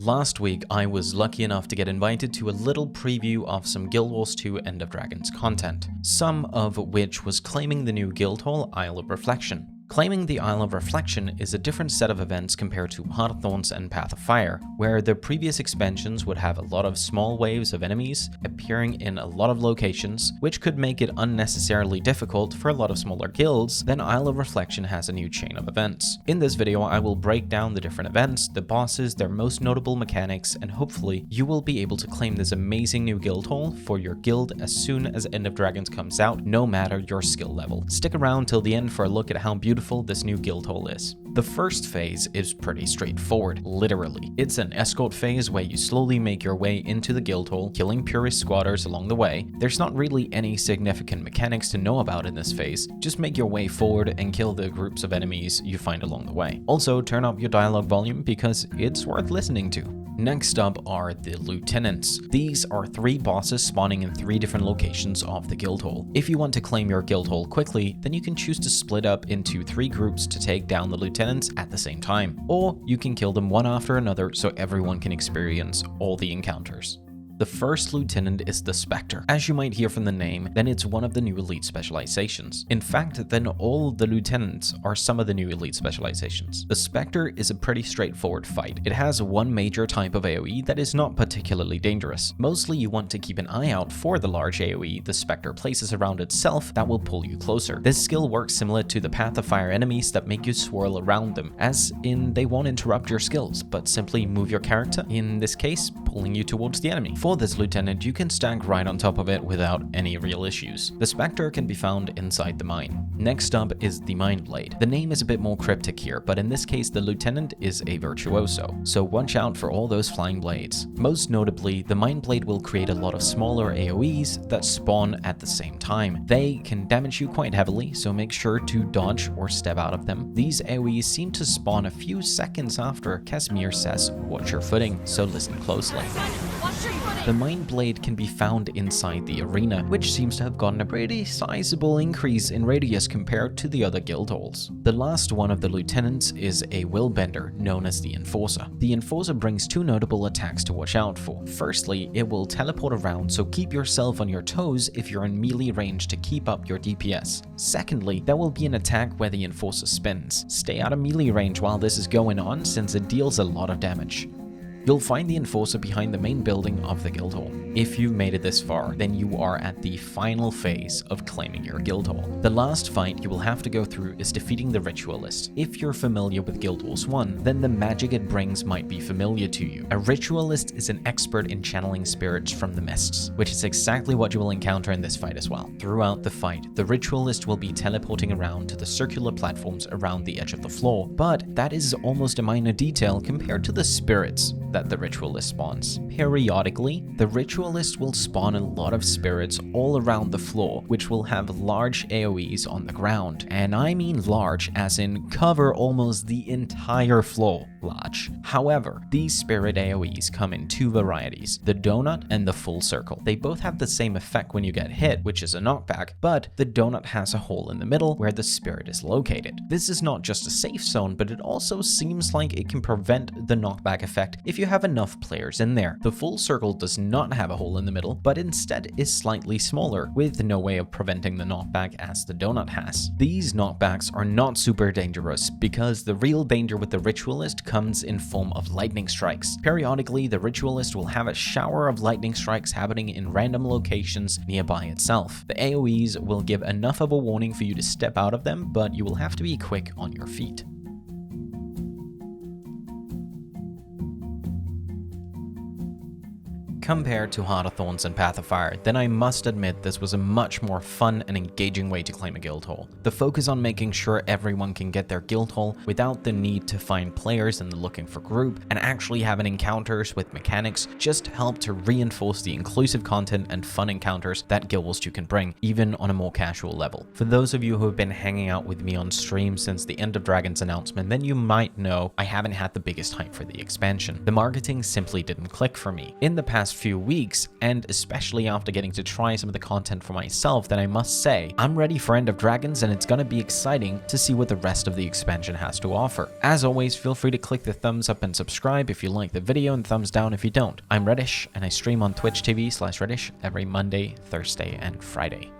Last week, I was lucky enough to get invited to a little preview of some Guild Wars 2 End of Dragons content, some of which was claiming the new Guildhall Isle of Reflection. Claiming the Isle of Reflection is a different set of events compared to Heart of Thorns and Path of Fire, where the previous expansions would have a lot of small waves of enemies appearing in a lot of locations, which could make it unnecessarily difficult for a lot of smaller guilds. Then Isle of Reflection has a new chain of events. In this video, I will break down the different events, the bosses, their most notable mechanics, and hopefully you will be able to claim this amazing new Guildhall for your guild as soon as End of Dragons comes out, no matter your skill level. Stick around till the end for a look at how beautiful this new Guildhall is. The first phase is pretty straightforward, literally. It's an escort phase where you slowly make your way into the Guildhall, killing purist squatters along the way. There's not really any significant mechanics to know about in this phase, just make your way forward and kill the groups of enemies you find along the way. Also, turn up your dialogue volume because it's worth listening to. Next up are the Lieutenants. These are 3 bosses spawning in 3 different locations of the Guildhall. If you want to claim your Guildhall quickly, then you can choose to split up into 3 groups to take down the Lieutenants at the same time, or you can kill them one after another so everyone can experience all the encounters. The first lieutenant is the Specter. As you might hear from the name, then it's one of the new elite specializations. In fact, then all the lieutenants are some of the new elite specializations. The Specter is a pretty straightforward fight. It has one major type of AoE that is not particularly dangerous. Mostly you want to keep an eye out for the large AoE the Specter places around itself that will pull you closer. This skill works similar to the Path of Fire enemies that make you swirl around them, as in they won't interrupt your skills, but simply move your character, in this case, pulling you towards the enemy. For this lieutenant, you can stack right on top of it without any real issues. The Specter can be found inside the mine. Next up is the Mindblade. The name is a bit more cryptic here, but in this case the lieutenant is a Virtuoso, so watch out for all those flying blades. Most notably, the Mindblade will create a lot of smaller AoEs that spawn at the same time. They can damage you quite heavily, so make sure to dodge or step out of them. These AoEs seem to spawn a few seconds after Casimir says, "Watch your footing," so listen closely. The Mindblade can be found inside the arena, which seems to have gotten a pretty sizable increase in radius compared to the other guild halls. The last one of the lieutenants is a Willbender, known as the Enforcer. The Enforcer brings 2 notable attacks to watch out for. Firstly, it will teleport around, so keep yourself on your toes if you're in melee range to keep up your DPS. Secondly, there will be an attack where the Enforcer spins. Stay out of melee range while this is going on, since it deals a lot of damage. You'll find the Enforcer behind the main building of the Guildhall. If you've made it this far, then you are at the final phase of claiming your Guildhall. The last fight you will have to go through is defeating the Ritualist. If you're familiar with Guild Wars 1, then the magic it brings might be familiar to you. A Ritualist is an expert in channeling spirits from the mists, which is exactly what you will encounter in this fight as well. Throughout the fight, the Ritualist will be teleporting around to the circular platforms around the edge of the floor, but that is almost a minor detail compared to the spirits that the Ritualist spawns. Periodically, the Ritualist will spawn a lot of spirits all around the floor, which will have large AoEs on the ground. And I mean large as in cover almost the entire floor large. However, these spirit AoEs come in 2 varieties, the donut and the full circle. They both have the same effect when you get hit, which is a knockback, but the donut has a hole in the middle where the spirit is located. This is not just a safe zone, but it also seems like it can prevent the knockback effect if you have enough players in there. The full circle does not have a hole in the middle, but instead is slightly smaller, with no way of preventing the knockback as the donut has. These knockbacks are not super dangerous, because the real danger with the Ritualist comes in form of lightning strikes. Periodically, the Ritualist will have a shower of lightning strikes happening in random locations nearby itself. The AoEs will give enough of a warning for you to step out of them, but you will have to be quick on your feet. Compared to Heart of Thorns and Path of Fire, then I must admit this was a much more fun and engaging way to claim a Guildhall. The focus on making sure everyone can get their Guildhall without the need to find players in the looking for group and actually having encounters with mechanics just helped to reinforce the inclusive content and fun encounters that Guild Wars 2 can bring, even on a more casual level. For those of you who have been hanging out with me on stream since the End of Dragons announcement, then you might know I haven't had the biggest hype for the expansion. The marketing simply didn't click for me. In the past past few weeks, and especially after getting to try some of the content for myself, then I must say, I'm ready for End of Dragons, and it's gonna be exciting to see what the rest of the expansion has to offer. As always, feel free to click the thumbs up and subscribe if you like the video, and thumbs down if you don't. I'm Reddish, and I stream on Twitch TV/Reddish every Monday, Thursday, and Friday.